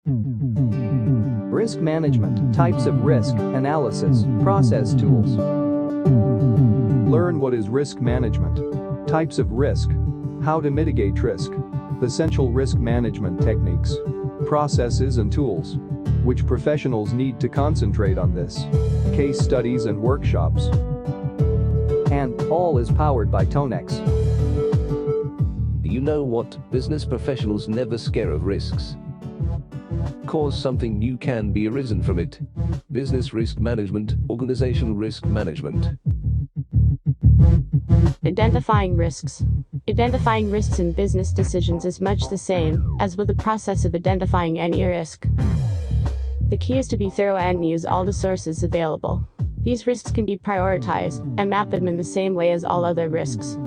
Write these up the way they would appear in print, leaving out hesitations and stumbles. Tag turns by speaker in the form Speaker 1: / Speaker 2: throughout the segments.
Speaker 1: Risk management, types of risk, analysis, process tools. Learn what is risk management, types of risk, how to mitigate risk, essential risk management techniques, processes and tools, which professionals need to concentrate on this, case studies and workshops. And all is powered by Tonex.
Speaker 2: You know what? Business professionals never scare of risks. Cause something new can be arisen from it. Business risk management, organizational risk management.
Speaker 3: Identifying risks. Identifying risks in business decisions is much the same as with the process of identifying any risk. The key is to be thorough and use all the sources available. These risks can be prioritized and map them in the same way as all other risks.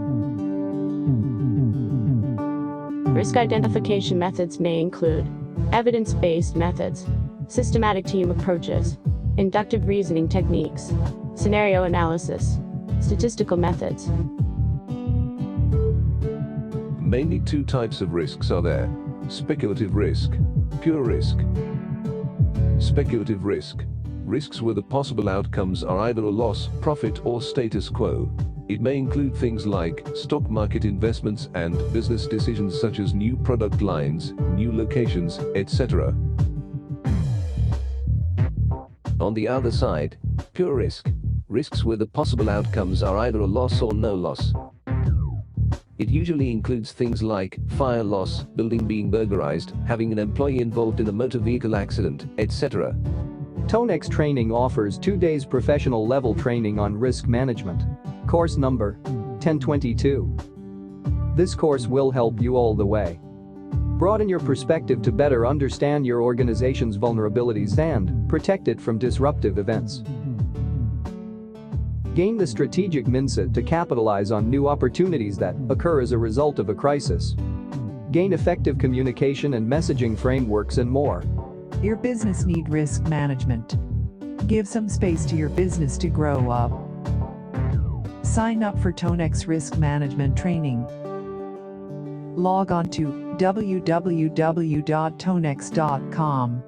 Speaker 3: Risk identification methods may include evidence-based methods, systematic team approaches, inductive reasoning techniques, scenario analysis, statistical methods.
Speaker 2: Mainly two types of risks are there: speculative risk, pure risk. Speculative risk. Risks where the possible outcomes are either a loss, profit, or status quo. It may include things like stock market investments and business decisions such as new product lines, new locations, etc. On the other side, pure risk. Risks where the possible outcomes are either a loss or no loss. It usually includes things like fire loss, building being burglarized, having an employee involved in a motor vehicle accident, etc.
Speaker 1: Tonex Training offers 2 days professional level training on risk management. Course number 1022. This course will help you all the way. Broaden your perspective to better understand your organization's vulnerabilities and protect it from disruptive events. Gain the strategic mindset to capitalize on new opportunities that occur as a result of a crisis. Gain effective communication and messaging frameworks and more.
Speaker 4: Your business need risk management. Give some space to your business to grow up. Sign up for Tonex Risk Management Training. Log on to www.tonex.com.